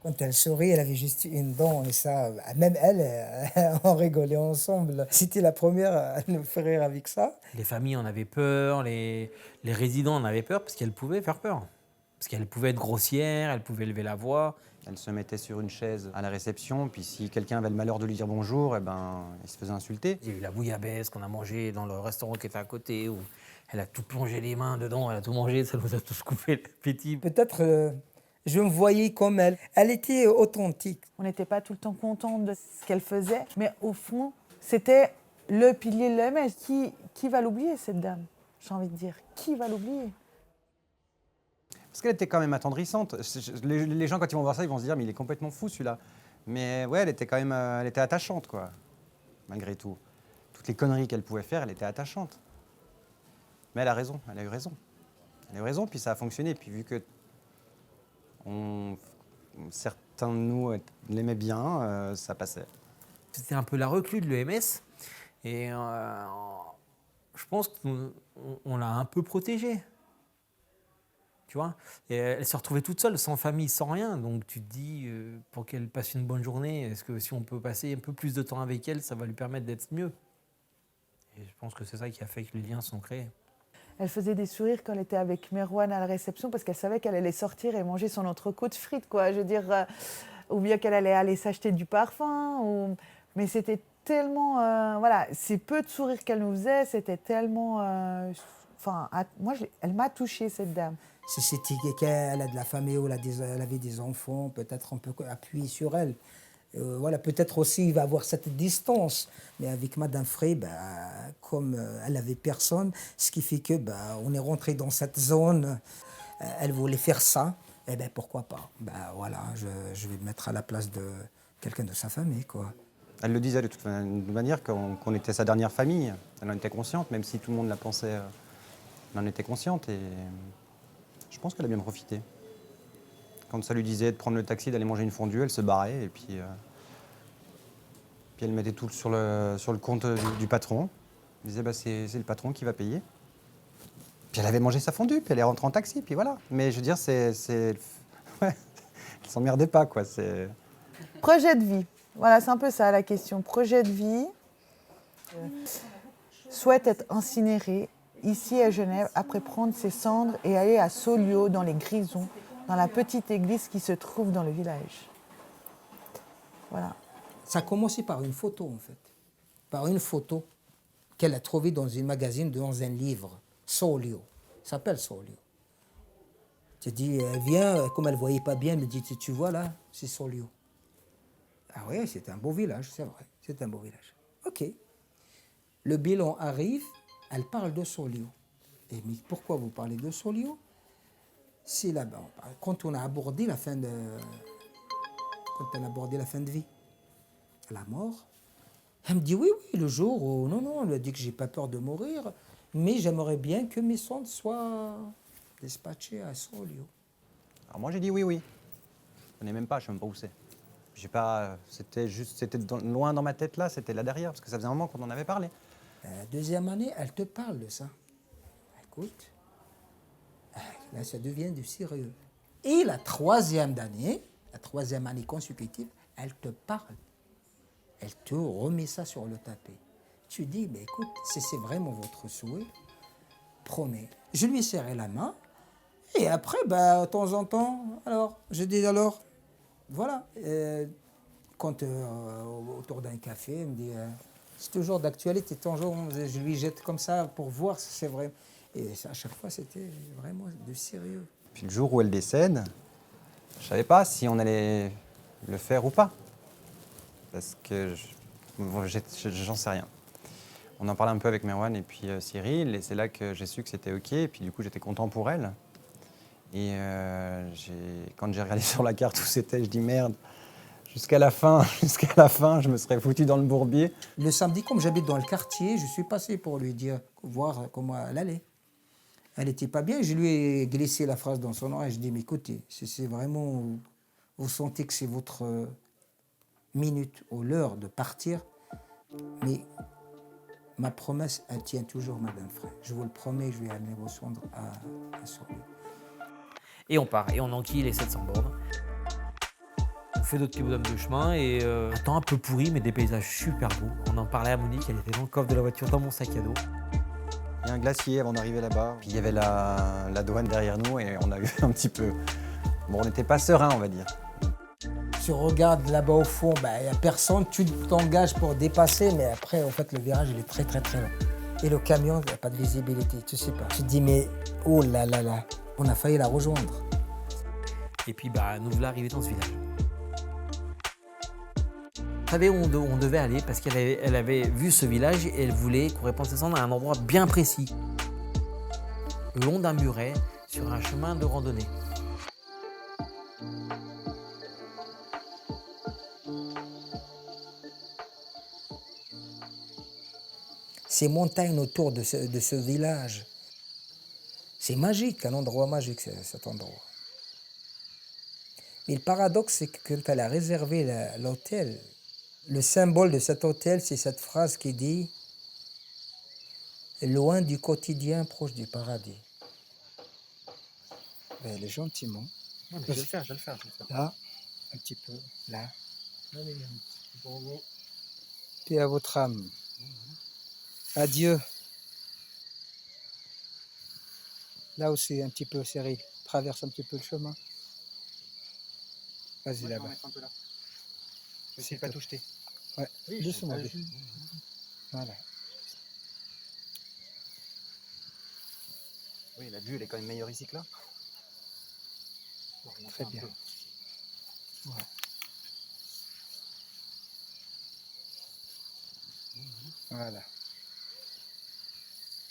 Quand elle sourit, elle avait juste une dent et ça, même elle, on rigolait ensemble. C'était la première à nous faire rire avec ça. Les familles en avaient peur, les résidents en avaient peur parce qu'elle pouvait faire peur. Parce qu'elle pouvait être grossière, elle pouvait élever la voix. Elle se mettait sur une chaise à la réception, puis si quelqu'un avait le malheur de lui dire bonjour, eh ben, il se faisait insulter. Il y a eu la bouillabaisse qu'on a mangée dans le restaurant qui était à côté, où elle a tout plongé les mains dedans, elle a tout mangé, ça nous a tous coupé l'appétit. Peut-être je me voyais comme elle. Elle était authentique. On n'était pas tout le temps content de ce qu'elle faisait, mais au fond, c'était le pilier de l'EMS. Qui va l'oublier, cette dame? J'ai envie de dire, qui va l'oublier? Parce qu'elle était quand même attendrissante. Les gens, quand ils vont voir ça, ils vont se dire, mais il est complètement fou celui-là. Mais ouais, elle était quand même elle était attachante, quoi, malgré tout. Toutes les conneries qu'elle pouvait faire, elle était attachante. Mais elle a raison, elle a eu raison. Elle a eu raison, puis ça a fonctionné. Puis vu que certains de nous l'aimaient bien, ça passait. C'était un peu la recluse de l'EMS, et je pense qu'on l'a un peu protégée. Tu vois, et elle se retrouvait toute seule, sans famille, sans rien. Donc tu te dis, pour qu'elle passe une bonne journée, est-ce que si on peut passer un peu plus de temps avec elle, ça va lui permettre d'être mieux? Et je pense que c'est ça qui a fait que les liens sont créés. Elle faisait des sourires quand elle était avec Merwan à la réception parce qu'elle savait qu'elle allait sortir et manger son entrecôte frites, quoi. Je veux dire, ou bien qu'elle allait aller s'acheter du parfum. Mais c'était tellement... voilà, ces peu de sourires qu'elle nous faisait, c'était tellement... elle m'a touchée, cette dame. Si c'était qu'elle a de la famille ou elle avait des enfants, peut-être on peut appuyer sur elle. Voilà, peut-être aussi il va avoir cette distance. Mais avec Madame Frey, comme elle avait personne, ce qui fait que on est rentré dans cette zone. Elle voulait faire ça, et pourquoi pas. Voilà, je vais me mettre à la place de quelqu'un de sa famille, quoi. Elle le disait de toute manière qu'on était sa dernière famille. Elle en était consciente, même si tout le monde la pensait. Elle en était consciente et je pense qu'elle a bien profité. Quand ça lui disait de prendre le taxi, d'aller manger une fondue, elle se barrait et puis elle mettait tout sur le compte du patron. Elle disait c'est le patron qui va payer. Puis elle avait mangé sa fondue, puis elle est rentrée en taxi, puis voilà. Mais je veux dire, ouais, elle s'emmerdait pas, quoi. Projet de vie. Voilà, c'est un peu ça la question. Projet de vie. Souhaite être incinérée ici à Genève, après prendre ses cendres et aller à Saulieu, dans les Grisons, dans la petite église qui se trouve dans le village. Voilà. Ça a commencé par une photo, en fait. Par une photo qu'elle a trouvée dans un magazine, dans un livre. Saulieu. Ça s'appelle Saulieu. Tu dis, elle vient, comme elle ne voyait pas bien, elle me dit, tu vois là, c'est Saulieu. Ah oui, c'est un beau village, c'est vrai. C'est un beau village. OK. Le bilan arrive, elle parle de Saulieu. Et mais pourquoi vous parlez de Saulieu? C'est là-bas. Quand on a abordé la fin de... Quand elle a abordé la fin de vie, la mort, elle me dit oui, le jour où... Non, elle a dit que j'ai pas peur de mourir, mais j'aimerais bien que mes cendres soient dispatchées à Saulieu. Alors moi j'ai dit oui. Je connais même pas, je sais même pas où c'est. J'ai pas, c'était loin dans ma tête là, c'était là derrière, parce que ça faisait un moment qu'on en avait parlé. La deuxième année, elle te parle de ça. Écoute, là ça devient du sérieux. Et la troisième année consécutive, elle te parle. Elle te remet ça sur le tapis. Tu dis, écoute, si c'est vraiment votre souhait, promets. Je lui ai serré la main. Et après, de temps en temps, je dis voilà. Quand autour d'un café, il me dit, c'est toujours d'actualité, toujours, je lui jette comme ça pour voir si c'est vrai. Et à chaque fois, c'était vraiment de sérieux. Puis le jour où elle décède, je savais pas si on allait le faire ou pas. Parce que j'en sais rien. On en parlait un peu avec Merwan et puis Cyril, et c'est là que j'ai su que c'était OK. Et puis du coup, j'étais content pour elle. Et quand j'ai regardé sur la carte où c'était, je dis merde, jusqu'à la fin, je me serais foutu dans le bourbier. Le samedi, comme j'habite dans le quartier, je suis passé pour lui dire, voir comment elle allait. Elle n'était pas bien, je lui ai glissé la phrase dans son oreille. Je dis, mais écoutez, si c'est vraiment, vous sentez que c'est votre minute ou l'heure de partir, mais ma promesse, elle tient toujours, Madame Frey. Je vous le promets, je vais amener vos cendres à Saulieu. Et on part, et on enquille les 700 bornes. fait d'autres petits bonhommes de chemin et un temps un peu pourri, mais des paysages super beaux. On en parlait à Monique, elle était dans le coffre de la voiture, dans mon sac à dos. Il y a un glacier avant d'arriver là-bas. Puis il y avait la douane derrière nous et on a eu un petit peu... Bon, on n'était pas serein, on va dire. Tu regardes là-bas au fond, il n'y a personne, tu t'engages pour dépasser, mais après, en fait, le virage, il est très, très, très long. Et le camion, il n'y a pas de visibilité, tu sais pas. Tu te dis, mais oh là là là, on a failli la rejoindre. Et puis, nous voilà arrivés dans ce village. On savait où on devait aller parce qu'elle avait vu ce village et elle voulait qu'on répande ses cendres à un endroit bien précis. Le long d'un muret, sur un chemin de randonnée. Ces montagnes autour de ce village, c'est magique, un endroit magique, cet endroit. Mais le paradoxe, c'est que quand elle a réservé l'hôtel, le symbole de cet hôtel, c'est cette phrase qui dit « Loin du quotidien, proche du paradis ». Elle est gentiment. Je vais le faire, je vais le faire. Là, un petit peu, là. Paix à votre âme. Adieu. Là aussi, un petit peu serré. Traverse un petit peu le chemin. Vas-y là-bas. Je sais pas tout jeter. Ouais, doucement. Voilà. Oui, la vue, elle est quand même meilleure ici que là. Très bien. Ouais. Voilà.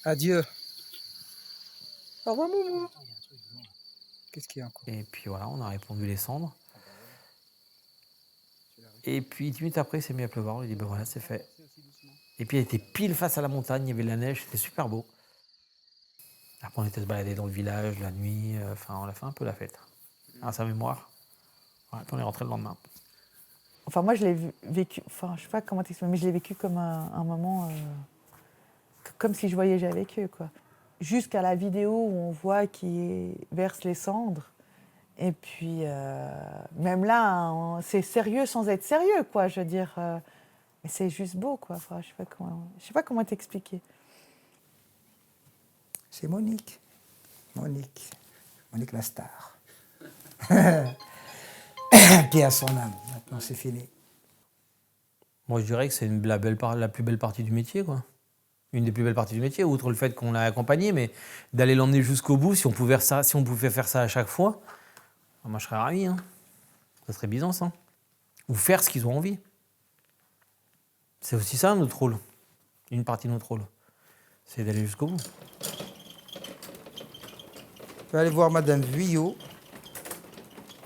Adieu. Au revoir, Moumou. Qu'est-ce qu'il y a encore? Et puis voilà, on a répondu les cendres. Et puis 10 minutes après, il s'est mis à pleuvoir. On lui dit, ben voilà, c'est fait. Et puis elle était pile face à la montagne, il y avait de la neige, c'était super beau. Après, on était se balader dans le village la nuit, on a fait un peu la fête. À sa mémoire. Ouais, puis on est rentré le lendemain. Enfin, moi, je l'ai vécu, enfin, je sais pas comment t'expliquer, mais je l'ai vécu comme un moment, comme si je voyageais avec eux, quoi. Jusqu'à la vidéo où on voit qu'ils versent les cendres. Et puis, même là, hein, c'est sérieux sans être sérieux, quoi. Je veux dire, mais c'est juste beau, quoi. Enfin, je sais pas comment t'expliquer. C'est Monique. Monique la star. Paix à son âme. Maintenant, c'est fini. Moi, je dirais que c'est la plus belle partie du métier, quoi. Une des plus belles parties du métier, outre le fait qu'on l'a accompagné, mais d'aller l'emmener jusqu'au bout, si on pouvait faire ça à chaque fois, moi, je serais ravi. Hein. Ça serait Byzance. Hein. Ou faire ce qu'ils ont envie. C'est aussi ça, notre rôle. Une partie de notre rôle. C'est d'aller jusqu'au bout. Je vais aller voir Madame Vuillot.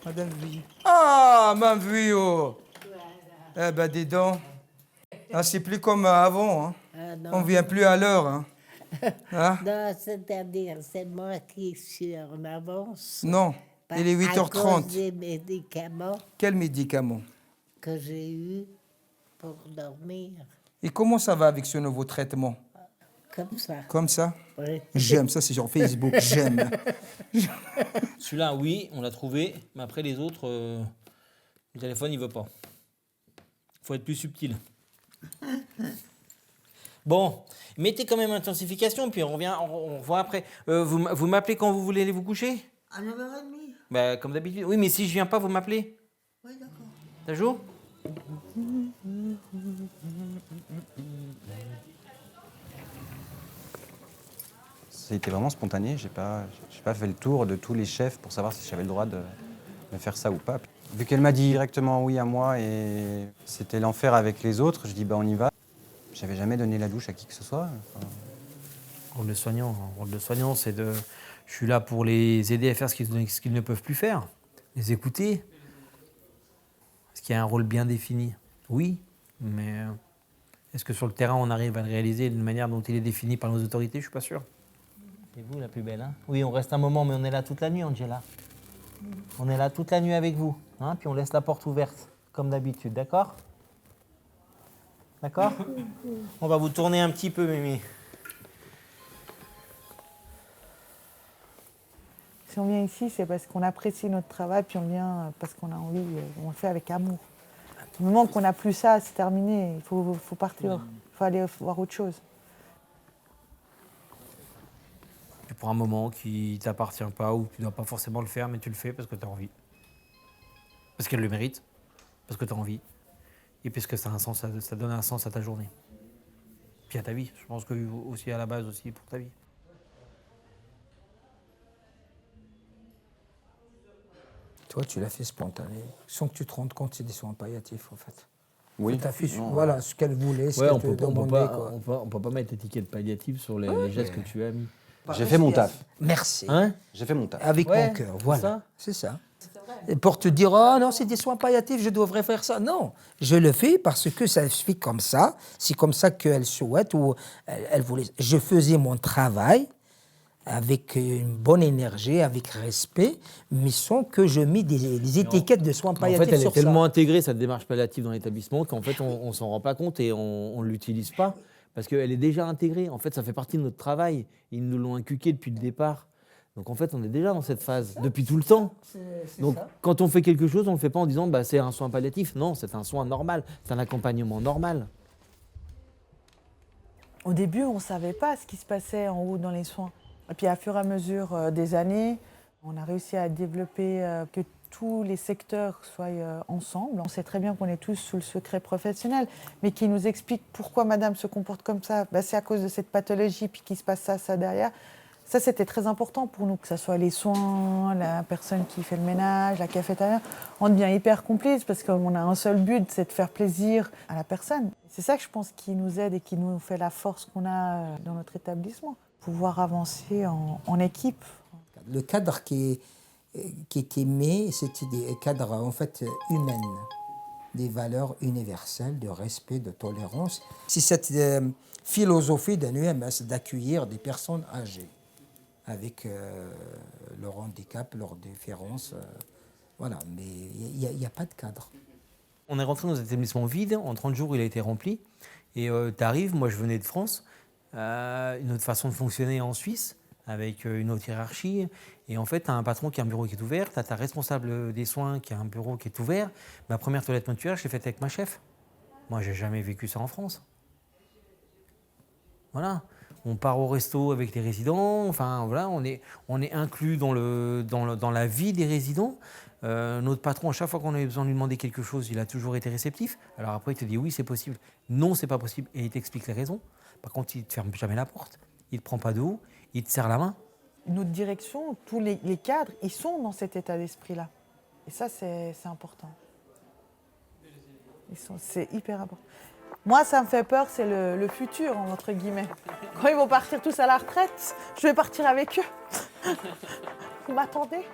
Madame Vuillot. Ah, Madame Vuillot. Eh ben, dis donc. Ah, c'est plus comme avant. Hein. On ne vient plus à l'heure. Hein. Hein? Non, c'est-à-dire, c'est moi qui suis en avance. Non, il est À 8h30. cause des médicaments Quel médicament? que j'ai eus pour dormir. Et comment ça va avec ce nouveau traitement? Comme ça. Comme ça? Oui. J'aime, ça c'est sur Facebook, j'aime. Celui-là, oui, on l'a trouvé. Mais après, les autres, le téléphone, il veut pas. Faut être plus subtil. Bon, mettez quand même intensification, puis on voit après. Vous m'appelez quand vous voulez aller vous coucher? À 9h30. Bah, comme d'habitude. Oui, mais si je viens pas, vous m'appelez. Oui, d'accord. Ça joue? C'était vraiment spontané. J'ai pas fait le tour de tous les chefs pour savoir si j'avais le droit de faire ça ou pas. Vu qu'elle m'a dit directement oui à moi et c'était l'enfer avec les autres, je dis bah on y va. J'avais jamais donné la douche à qui que ce soit. Enfin, Rôle de soignant, c'est de. Je suis là pour les aider à faire ce qu'ils ne peuvent plus faire. Les écouter. Est-ce qu'il y a un rôle bien défini? Oui, mais est-ce que sur le terrain, on arrive à le réaliser d'une manière dont il est défini par nos autorités? Je suis pas sûr. C'est vous la plus belle, hein? Oui, on reste un moment, mais on est là toute la nuit, Angela. On est là toute la nuit avec vous, hein? Puis on laisse la porte ouverte, comme d'habitude, d'accord? D'accord? On va vous tourner un petit peu, Mimi. Si on vient ici, c'est parce qu'on apprécie notre travail, puis on vient parce qu'on a envie, on le fait avec amour. Du moment qu'on n'a plus ça, c'est terminé, il faut partir, il faut aller voir autre chose. Tu prends un moment qui ne t'appartient pas ou tu ne dois pas forcément le faire, mais tu le fais parce que tu as envie. Parce qu'elle le mérite, parce que tu as envie. Et parce que ça, ça donne un sens à ta journée. Puis à ta vie, je pense que aussi à la base aussi pour ta vie. Toi, tu l'as fait spontané, sans que tu te rendes compte que c'est des soins palliatifs, en fait. Oui. Ta fiche, Non, voilà, ce qu'elle voulait, ce Ouais, qu'elle on te peut demandait. pas, on peut pas mettre l'étiquette palliative sur les gestes que tu as mis. J'ai fait mon taf. Merci. Hein? J'ai fait mon taf. Avec Ouais, mon cœur, c'est voilà. ça. C'est ça. Et pour te dire, oh non, c'est des soins palliatifs, je devrais faire ça. Non, je le fais parce que ça se fait comme ça. C'est comme ça qu'elle souhaite ou elle voulait. Je faisais mon travail avec une bonne énergie, avec respect, mais sans que je mette des étiquettes de soins En palliatifs fait, elle est sur tellement ça. intégrée, cette démarche palliative dans l'établissement, qu'en fait, on s'en rend pas compte et on ne l'utilise pas parce qu'elle est déjà intégrée. En fait, ça fait partie de notre travail. Ils nous l'ont inculqué depuis le départ. Donc, en fait, on est déjà dans cette phase depuis tout le temps. Donc, quand on fait quelque chose, on ne le fait pas en disant bah, c'est un soin palliatif. Non, c'est un soin normal. C'est un accompagnement normal. Au début, on ne savait pas ce qui se passait en haut dans les soins. Et puis, à fur et à mesure des années, on a réussi à développer que tous les secteurs soient ensemble. On sait très bien qu'on est tous sous le secret professionnel, mais qui nous explique pourquoi madame se comporte comme ça. Ben, c'est à cause de cette pathologie, puis qu'il se passe ça derrière. Ça, c'était très important pour nous, que ce soit les soins, la personne qui fait le ménage, la cafétéria. On devient hyper complices parce qu'on a un seul but, c'est de faire plaisir à la personne. C'est ça que je pense qui nous aide et qui nous fait la force qu'on a dans notre établissement. Pouvoir avancer en équipe. Le cadre qui est aimé, c'était des cadres en fait humains, des valeurs universelles de respect, de tolérance. C'est cette philosophie d'un UMS d'accueillir des personnes âgées avec leur handicap, leurs différences. Voilà, mais il n'y a pas de cadre. On est rentré dans un établissement vide, en 30 jours il a été rempli. Et tu arrives, moi je venais de France, une autre façon de fonctionner en Suisse, avec une autre hiérarchie. Et en fait, tu as un patron qui a un bureau qui est ouvert, tu as ta responsable des soins qui a un bureau qui est ouvert. Ma première toilette mutuelle, je l'ai faite avec ma chef. Moi, j'ai jamais vécu ça en France. Voilà. On part au resto avec les résidents, enfin voilà, on est inclus dans la vie des résidents. Notre patron, à chaque fois qu'on avait besoin de lui demander quelque chose, il a toujours été réceptif. Alors après, il te dit oui, c'est possible, non, c'est pas possible, et il t'explique les raisons. Par contre, il ne te ferme jamais la porte, il ne te prend pas de haut, il te serre la main. Notre direction, tous les cadres, ils sont dans cet état d'esprit-là. Et ça, c'est important. C'est hyper important. Moi, ça me fait peur, c'est le futur, entre guillemets. Quand ils vont partir tous à la retraite, je vais partir avec eux. Vous m'attendez ?